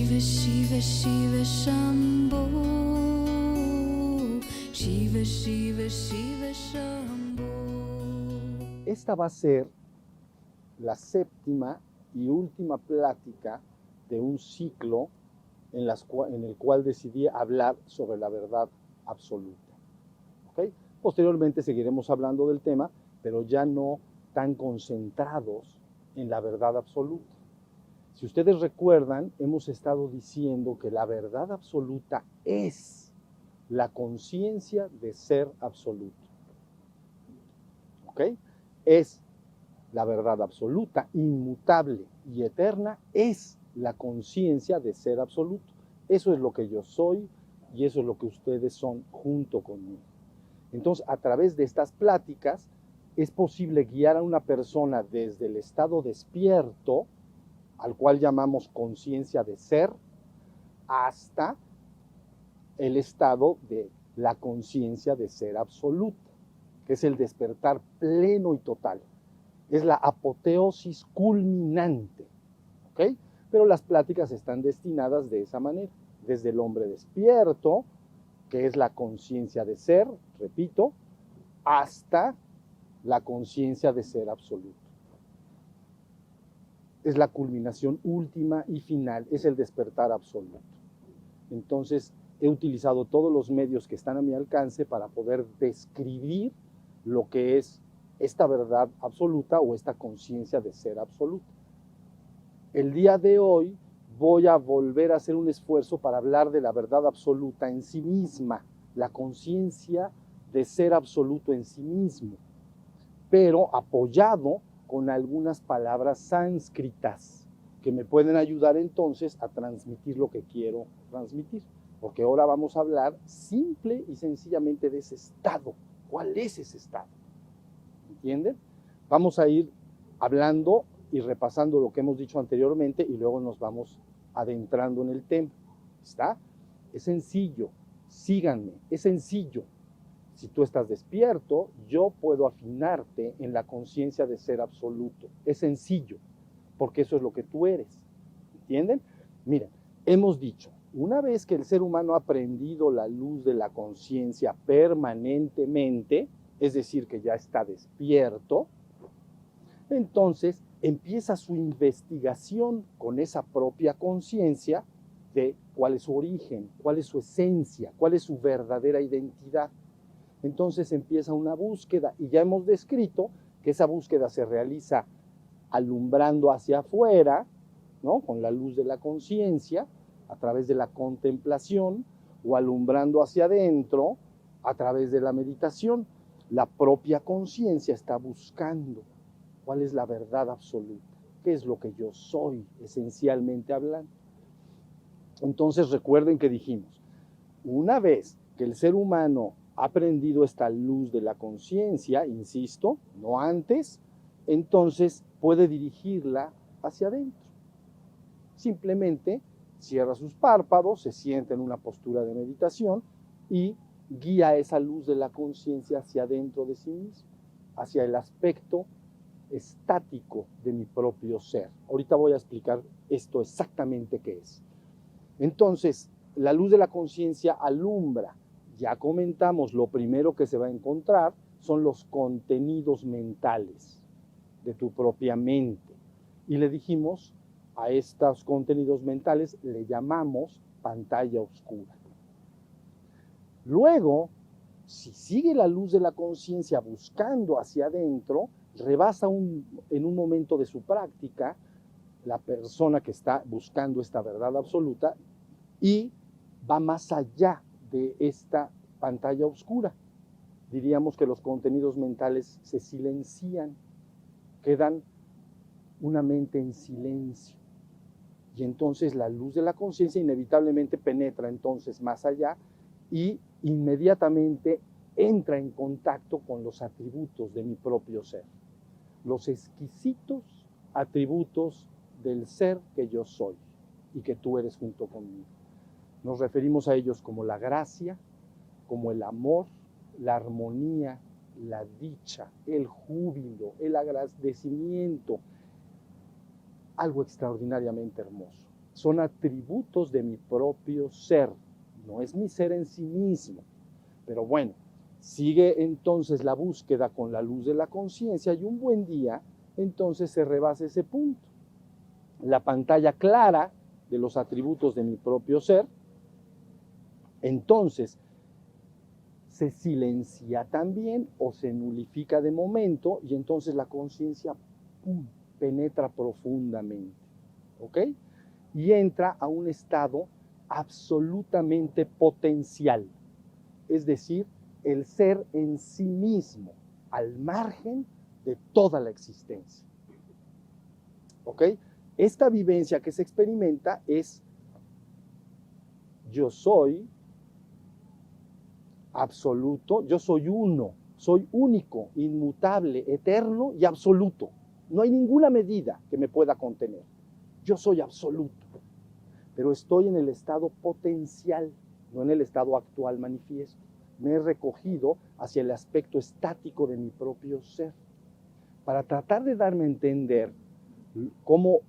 Shiva Shiva Shiva Shambho, Shiva Shiva Shiva Shambho. Esta va a ser la séptima y última plática de un ciclo en el cual decidí hablar sobre la verdad absoluta. ¿Okay? Posteriormente seguiremos hablando del tema, pero ya no tan concentrados en la verdad absoluta. Si ustedes recuerdan, hemos estado diciendo que la verdad absoluta es la conciencia de ser absoluto. ¿Ok? Es la verdad absoluta, inmutable y eterna, es la conciencia de ser absoluto. Eso es lo que yo soy y eso es lo que ustedes son junto conmigo. Entonces, a través de estas pláticas, es posible guiar a una persona desde el estado despierto, al cual llamamos conciencia de ser, hasta el estado de la conciencia de ser absoluta, que es el despertar pleno y total. Es la apoteosis culminante, ¿ok? Pero las pláticas están destinadas de esa manera, desde el hombre despierto, que es la conciencia de ser, repito, hasta la conciencia de ser absoluto. Es la culminación última y final, es el despertar absoluto. Entonces, he utilizado todos los medios que están a mi alcance para poder describir lo que es esta verdad absoluta o esta conciencia de ser absoluta. El día de hoy voy a volver a hacer un esfuerzo para hablar de la verdad absoluta en sí misma, la conciencia de ser absoluto en sí mismo, pero apoyado con algunas palabras sánscritas que me pueden ayudar entonces a transmitir lo que quiero transmitir, porque ahora vamos a hablar simple y sencillamente de ese estado. ¿Cuál es ese estado? ¿Entienden? Vamos a ir hablando y repasando lo que hemos dicho anteriormente y luego nos vamos adentrando en el tema. ¿Está? Es sencillo, síganme, es sencillo. Si tú estás despierto, yo puedo afinarte en la conciencia de ser absoluto. Es sencillo, porque eso es lo que tú eres. ¿Entienden? Miren, hemos dicho, una vez que el ser humano ha aprendido la luz de la conciencia permanentemente, es decir, que ya está despierto, entonces empieza su investigación con esa propia conciencia de cuál es su origen, cuál es su esencia, cuál es su verdadera identidad. Entonces empieza una búsqueda y ya hemos descrito que esa búsqueda se realiza alumbrando hacia afuera, ¿no? Con la luz de la conciencia, a través de la contemplación, o alumbrando hacia adentro, a través de la meditación. La propia conciencia está buscando cuál es la verdad absoluta, qué es lo que yo soy, esencialmente hablando. Entonces recuerden que dijimos, una vez que el ser humano ha aprendido esta luz de la conciencia, insisto, no antes, entonces puede dirigirla hacia adentro. Simplemente cierra sus párpados, se sienta en una postura de meditación y guía esa luz de la conciencia hacia adentro de sí mismo, hacia el aspecto estático de mi propio ser. Ahorita voy a explicar esto exactamente qué es. Entonces, la luz de la conciencia alumbra. Ya comentamos, lo primero que se va a encontrar son los contenidos mentales de tu propia mente. Y le dijimos, a estos contenidos mentales le llamamos pantalla oscura. Luego, si sigue la luz de la conciencia buscando hacia adentro, rebasa en un momento de su práctica la persona que está buscando esta verdad absoluta y va más allá de esta pantalla oscura. Diríamos que los contenidos mentales se silencian, quedan una mente en silencio. Y entonces la luz de la conciencia inevitablemente penetra entonces más allá y inmediatamente entra en contacto con los atributos de mi propio ser. Los exquisitos atributos del ser que yo soy y que tú eres junto conmigo. Nos referimos a ellos como la gracia, como el amor, la armonía, la dicha, el júbilo, el agradecimiento, algo extraordinariamente hermoso. son atributos de mi propio ser, no es mi ser en sí mismo. Pero bueno, sigue entonces la búsqueda con la luz de la conciencia y un buen día, entonces se rebasa ese punto. La pantalla clara de los atributos de mi propio ser, entonces se silencia también o se nulifica de momento y entonces la conciencia penetra profundamente, ¿ok? Y entra a un estado absolutamente potencial, es decir, el ser en sí mismo, al margen de toda la existencia, ¿ok? Esta vivencia que se experimenta es yo soy absoluto, yo soy uno, soy único, inmutable, eterno y absoluto. No hay ninguna medida que me pueda contener. Yo soy absoluto, pero estoy en el estado potencial, no en el estado actual manifiesto. Me he recogido hacia el aspecto estático de mi propio ser. Para tratar de darme a entender cómo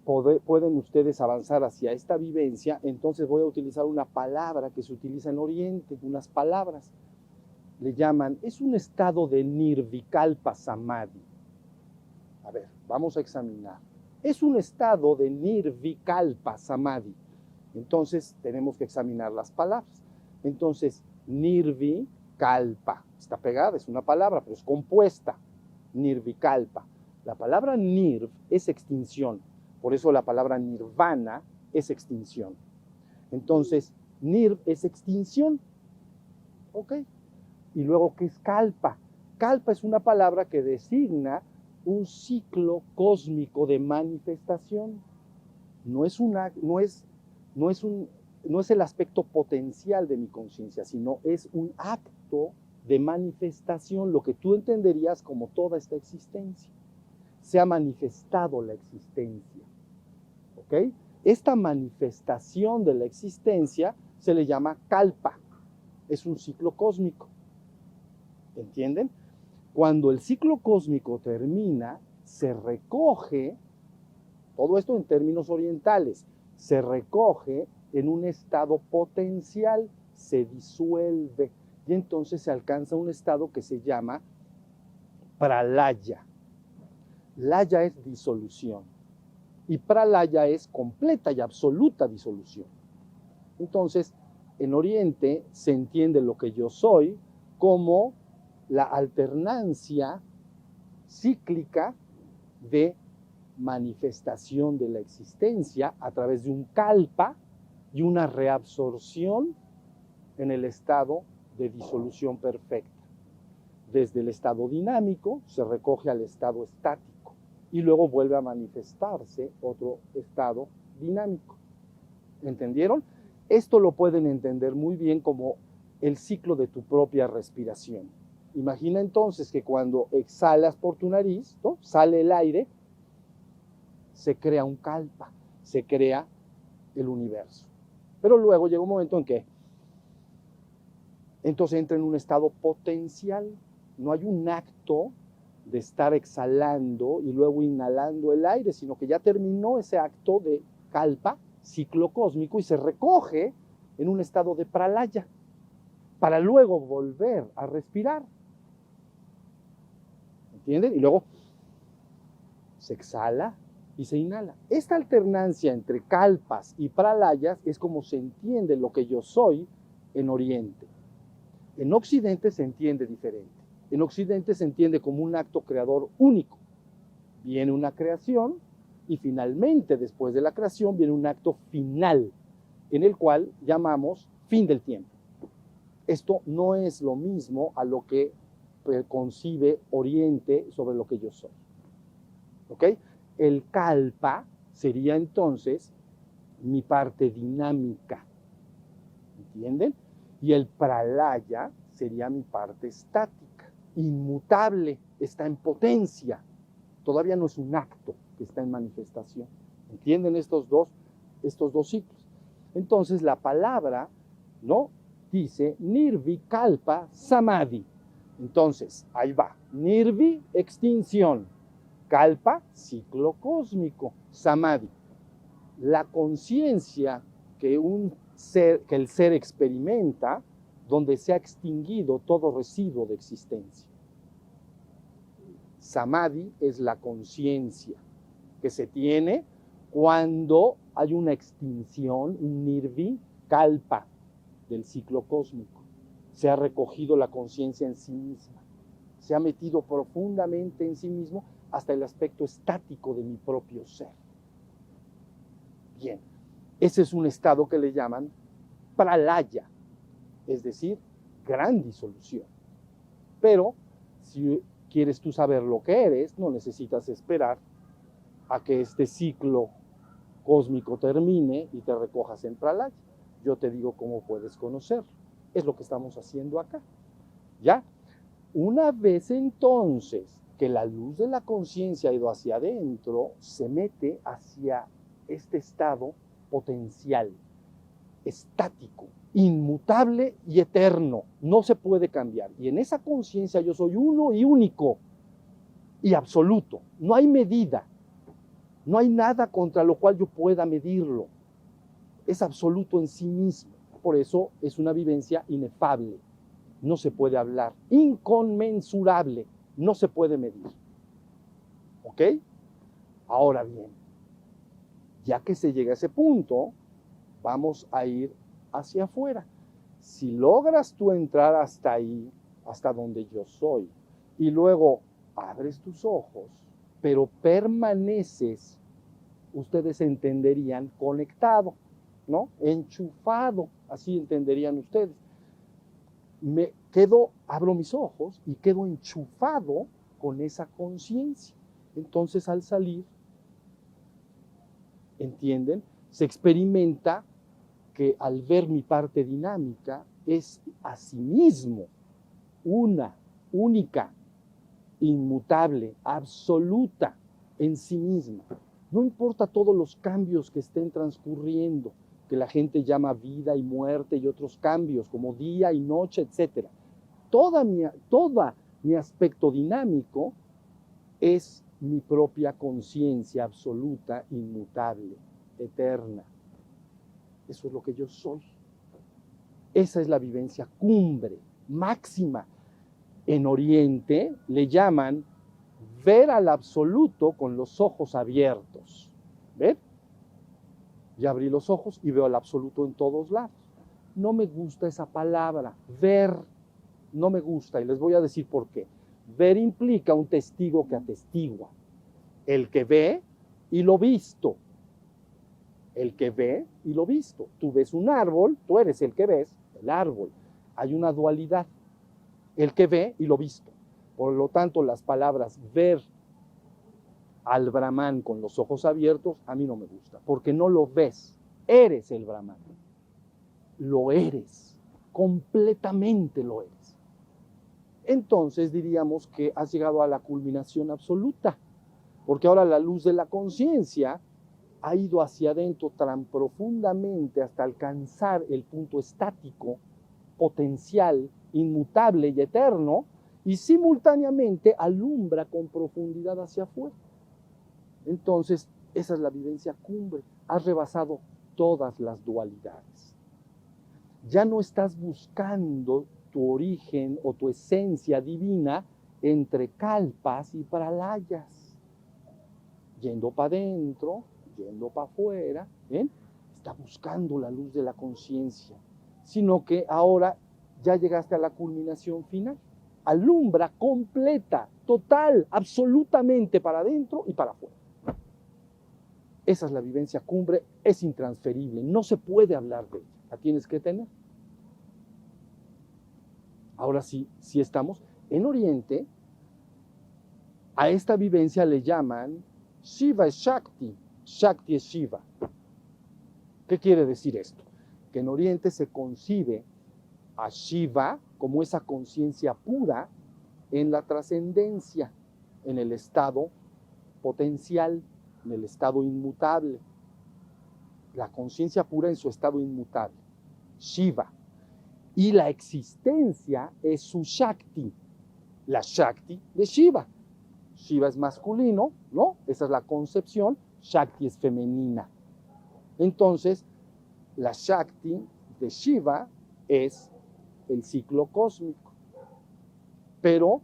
pueden ustedes avanzar hacia esta vivencia, entonces voy a utilizar una palabra que se utiliza en Oriente, unas palabras. Le llaman, es un estado de nirvikalpa samadhi. A ver, vamos a examinar. Es un estado de nirvikalpa samadhi. Entonces tenemos que examinar las palabras. Entonces, nirvikalpa, está pegada, es una palabra, pero es compuesta. Nirvikalpa. La palabra nirv es extinción. Por eso la palabra nirvana es extinción. Entonces, nirv es extinción. ¿Ok? Y luego, ¿qué es kalpa? Kalpa es una palabra que designa un ciclo cósmico de manifestación. No es el aspecto potencial de mi conciencia, sino es un acto de manifestación, lo que tú entenderías como toda esta existencia. Se ha manifestado la existencia. ¿Ok? Esta manifestación de la existencia se le llama kalpa. Es un ciclo cósmico. ¿Entienden? Cuando el ciclo cósmico termina, se recoge, todo esto en términos orientales, se recoge en un estado potencial, se disuelve y entonces se alcanza un estado que se llama pralaya. Laya es disolución y pralaya es completa y absoluta disolución. Entonces, en Oriente se entiende lo que yo soy como la alternancia cíclica de manifestación de la existencia a través de un kalpa y una reabsorción en el estado de disolución perfecta. Desde el estado dinámico se recoge al estado estático y luego vuelve a manifestarse otro estado dinámico. ¿Entendieron? Esto lo pueden entender muy bien como el ciclo de tu propia respiración. Imagina entonces que cuando exhalas por tu nariz, ¿no?, sale el aire, se crea un kalpa, se crea el universo. Pero luego llega un momento en que entonces entra en un estado potencial. No hay un acto de estar exhalando y luego inhalando el aire, sino que ya terminó ese acto de kalpa, ciclo cósmico, y se recoge en un estado de pralaya, para luego volver a respirar. ¿Entienden? Y luego se exhala y se inhala. Esta alternancia entre kalpas y pralayas es como se entiende lo que yo soy en Oriente. En Occidente se entiende diferente. En Occidente se entiende como un acto creador único. Viene una creación y finalmente, después de la creación, viene un acto final, en el cual llamamos fin del tiempo. Esto no es lo mismo a lo que concibe Oriente sobre lo que yo soy. ¿Ok? El kalpa sería entonces mi parte dinámica. ¿Entienden? Y el pralaya sería mi parte estática, inmutable, está en potencia. Todavía no es un acto que está en manifestación. ¿Entienden estos dos ciclos? Entonces la palabra, ¿no?, dice nirvikalpa samadhi. Entonces, ahí va. Nirvi, extinción. Kalpa, ciclo cósmico. Samadhi. la conciencia que el ser experimenta donde se ha extinguido todo residuo de existencia. Samadhi es la conciencia que se tiene cuando hay una extinción, un nirvi kalpa del ciclo cósmico. Se ha recogido la conciencia en sí misma, se ha metido profundamente en sí mismo hasta el aspecto estático de mi propio ser. Bien, ese es un estado que le llaman pralaya, es decir, gran disolución. Pero si quieres tú saber lo que eres, no necesitas esperar a que este ciclo cósmico termine y te recojas en pralaya. Yo te digo cómo puedes conocerlo. Es lo que estamos haciendo acá. ¿Ya? Una vez entonces que la luz de la conciencia ha ido hacia adentro, se mete hacia este estado potencial, estático, inmutable y eterno. No se puede cambiar. Y en esa conciencia yo soy uno y único y absoluto. No hay medida. No hay nada contra lo cual yo pueda medirlo. Es absoluto en sí mismo. Por eso es una vivencia inefable. No se puede hablar. Inconmensurable. No se puede medir. ¿Ok? Ahora bien, ya que se llega a ese punto, vamos a ir hacia afuera. Si logras tú entrar hasta ahí, hasta donde yo soy, y luego abres tus ojos, pero permaneces, ustedes entenderían, conectado, ¿no? Enchufado, así entenderían ustedes. Abro mis ojos y quedo enchufado con esa conciencia. Entonces al salir, ¿entienden? Se experimenta que al ver mi parte dinámica es asimismo una, única, inmutable, absoluta en sí misma. No importa todos los cambios que estén transcurriendo, que la gente llama vida y muerte y otros cambios como día y noche, etc. Todo mi aspecto dinámico es mi propia conciencia absoluta, inmutable, eterna. Eso es lo que yo soy. Esa es la vivencia cumbre, máxima. En Oriente le llaman ver al absoluto con los ojos abiertos. ¿Ven? Ya abrí los ojos y veo al absoluto en todos lados. No me gusta esa palabra, ver, no me gusta, y les voy a decir por qué. Ver implica un testigo que atestigua. El que ve y lo visto. El que ve y lo visto. Tú ves un árbol, tú eres el que ves el árbol. Hay una dualidad. El que ve y lo visto. Por lo tanto, las palabras ver al Brahman con los ojos abiertos, a mí no me gusta, porque no lo ves. Eres el Brahman. Lo eres. Completamente lo eres. Entonces diríamos que has llegado a la culminación absoluta, porque ahora la luz de la conciencia ha ido hacia adentro tan profundamente hasta alcanzar el punto estático, potencial, inmutable y eterno, y simultáneamente alumbra con profundidad hacia afuera. Entonces, esa es la vivencia cumbre. Has rebasado todas las dualidades. Ya no estás buscando tu origen o tu esencia divina entre kalpas y pralayas. Yendo para adentro, yendo para afuera, ¿ven? Está buscando la luz de la conciencia. Sino que ahora ya llegaste a la culminación final. Alumbra completa, total, absolutamente para adentro y para afuera. Esa es la vivencia cumbre, es intransferible, no se puede hablar de ella, la tienes que tener. Ahora sí estamos en Oriente, a esta vivencia le llaman Shiva es Shakti, Shakti es Shiva. ¿Qué quiere decir esto? Que en Oriente se concibe a Shiva como esa conciencia pura en la trascendencia, en el estado potencial, en el estado inmutable. La conciencia pura en su estado inmutable, Shiva. Y la existencia es su Shakti, la Shakti de Shiva. Shiva es masculino, ¿no? Esa es la concepción, Shakti es femenina. Entonces, la Shakti de Shiva es el ciclo cósmico. Pero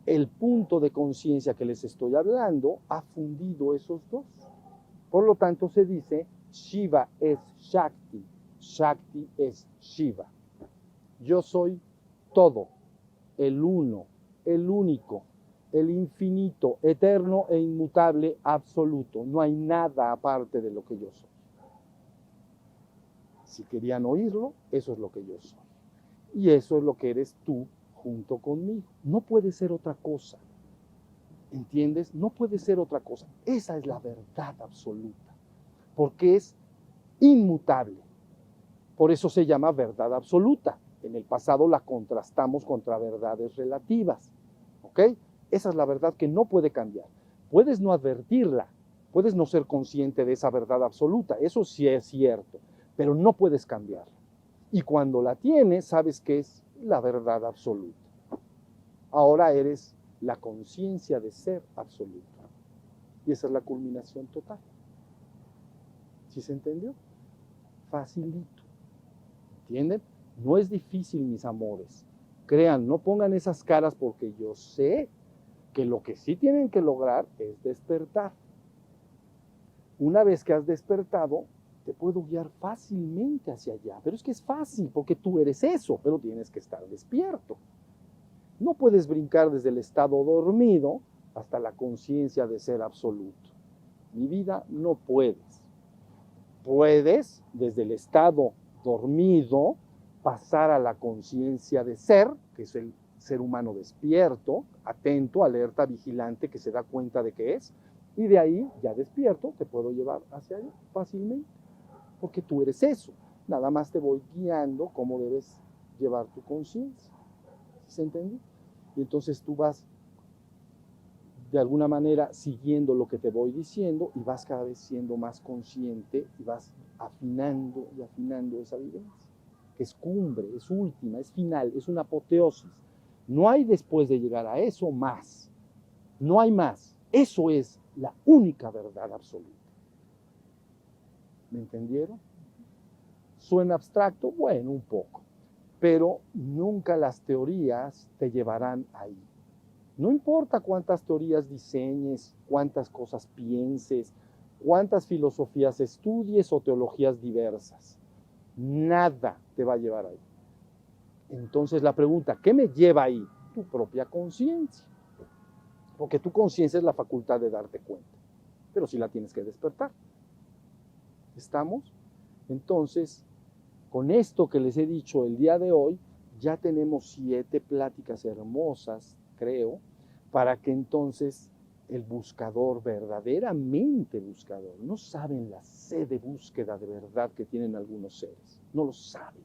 el punto de conciencia que les estoy hablando ha fundido esos dos. Por lo tanto, se dice Shiva es Shakti, Shakti es Shiva. Yo soy todo, el uno, el único, el infinito, eterno e inmutable, absoluto. No hay nada aparte de lo que yo soy. Si querían oírlo, eso es lo que yo soy. Y eso es lo que eres tú junto conmigo. No puede ser otra cosa. ¿Entiendes? No puede ser otra cosa. Esa es la verdad absoluta. Porque es inmutable. Por eso se llama verdad absoluta. En el pasado la contrastamos contra verdades relativas. ¿Ok? Esa es la verdad que no puede cambiar. Puedes no advertirla. Puedes no ser consciente de esa verdad absoluta. Eso sí es cierto. Pero no puedes cambiarla. Y cuando la tienes, sabes que es la verdad absoluta. Ahora eres la conciencia de ser absoluta. Y esa es la culminación total. ¿Sí se entendió? Facilito. ¿Entienden? No es difícil, mis amores. Crean, no pongan esas caras porque yo sé que lo que sí tienen que lograr es despertar. Una vez que has despertado, te puedo guiar fácilmente hacia allá. Pero es que es fácil porque tú eres eso, pero tienes que estar despierto. No puedes brincar desde el estado dormido hasta la conciencia de ser absoluto. Mi vida, no puedes. Puedes, desde el estado dormido, pasar a la conciencia de ser, que es el ser humano despierto, atento, alerta, vigilante, que se da cuenta de que es, y de ahí, ya despierto, te puedo llevar hacia allá fácilmente, porque tú eres eso. Nada más te voy guiando cómo debes llevar tu conciencia. ¿Se entiende? Y entonces tú vas de alguna manera siguiendo lo que te voy diciendo y vas cada vez siendo más consciente y vas afinando y afinando esa vivencia, que es cumbre, es última, es final, es una apoteosis. No hay después de llegar a eso más. No hay más. Eso es la única verdad absoluta. ¿Me entendieron? ¿Suena abstracto? Bueno, un poco. Pero nunca las teorías te llevarán ahí. No importa cuántas teorías diseñes, cuántas cosas pienses, cuántas filosofías estudies o teologías diversas. Nada te va a llevar ahí. Entonces la pregunta, ¿qué me lleva ahí? Tu propia conciencia. Porque tu conciencia es la facultad de darte cuenta. Pero sí la tienes que despertar. ¿Estamos? Entonces, con esto que les he dicho el día de hoy, ya tenemos 7 pláticas hermosas, creo, para que entonces el buscador, verdaderamente buscador, no saben la sed de búsqueda de verdad que tienen algunos seres, no lo saben.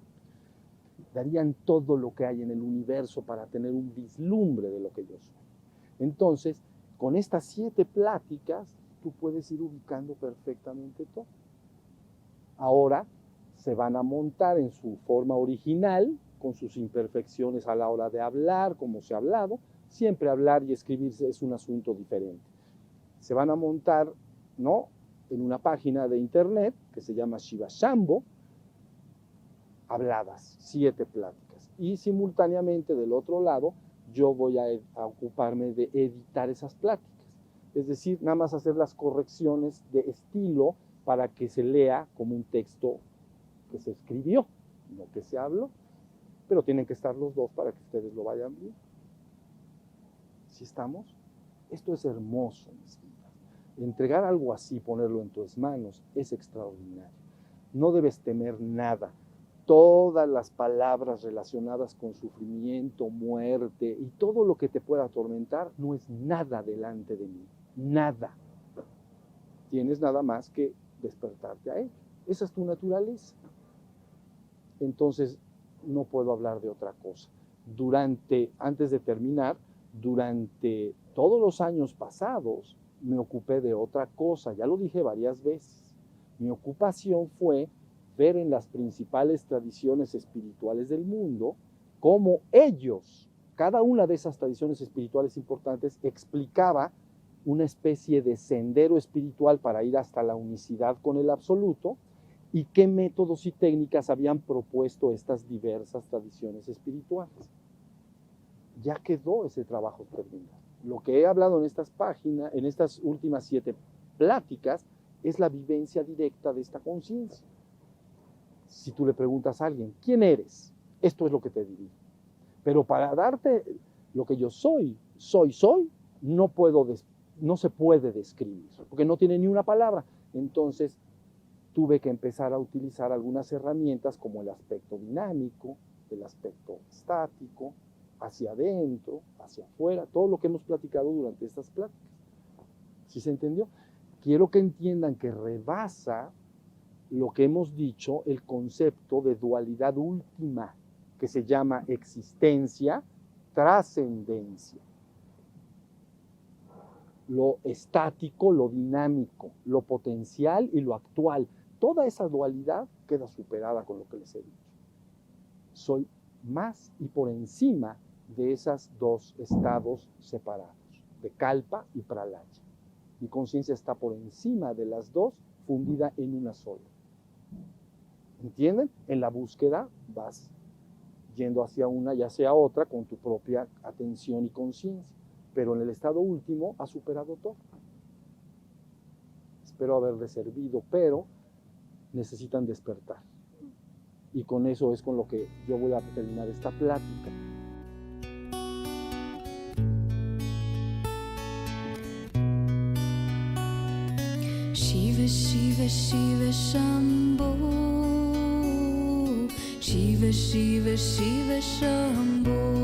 Darían todo lo que hay en el universo para tener un vislumbre de lo que yo soy. Entonces, con estas 7 pláticas, tú puedes ir ubicando perfectamente todo. Ahora se van a montar en su forma original, con sus imperfecciones a la hora de hablar, como se ha hablado. Siempre hablar y escribirse es un asunto diferente. Se van a montar, ¿no?, en una página de internet que se llama Shiva Shambho, habladas, 7 pláticas. Y simultáneamente del otro lado, yo voy a ocuparme de editar esas pláticas. Es decir, nada más hacer las correcciones de estilo para que se lea como un texto que se escribió, no que se habló. Pero tienen que estar los dos para que ustedes lo vayan bien. ¿Sí estamos? Esto es hermoso, mis vidas. Entregar algo así, ponerlo en tus manos, es extraordinario. No debes temer nada. Todas las palabras relacionadas con sufrimiento, muerte y todo lo que te pueda atormentar no es nada delante de mí. Nada. Tienes nada más que despertarte a ello. Esa es tu naturaleza. Entonces, no puedo hablar de otra cosa. Antes de terminar, durante todos los años pasados, me ocupé de otra cosa. Ya lo dije varias veces. Mi ocupación fue ver en las principales tradiciones espirituales del mundo cómo ellos, cada una de esas tradiciones espirituales importantes, explicaba una especie de sendero espiritual para ir hasta la unicidad con el absoluto, y qué métodos y técnicas habían propuesto estas diversas tradiciones espirituales. Ya quedó ese trabajo terminado. Lo que he hablado en estas páginas, en estas últimas 7 pláticas, es la vivencia directa de esta conciencia. Si tú le preguntas a alguien, ¿quién eres? Esto es lo que te diría. Pero para darte lo que yo soy, no se puede describir, porque no tiene ni una palabra. Entonces, tuve que empezar a utilizar algunas herramientas como el aspecto dinámico, el aspecto estático, hacia adentro, hacia afuera, todo lo que hemos platicado durante estas pláticas. ¿Sí se entendió? Quiero que entiendan que rebasa lo que hemos dicho, el concepto de dualidad última, que se llama existencia, trascendencia. Lo estático, lo dinámico, lo potencial y lo actual. Toda esa dualidad queda superada con lo que les he dicho. Soy más y por encima de esos 2 estados separados, de Kalpa y Pralaya. Mi conciencia está por encima de las 2, fundida en una sola. ¿Entienden? En la búsqueda vas yendo hacia una y hacia otra con tu propia atención y conciencia. Pero en el estado último has superado todo. Espero haberles servido, pero necesitan despertar. Y con eso es con lo que yo voy a terminar esta plática. Shiva, Shiva, Shiva, Shambho. Shiva, Shiva, Shiva, Shambho.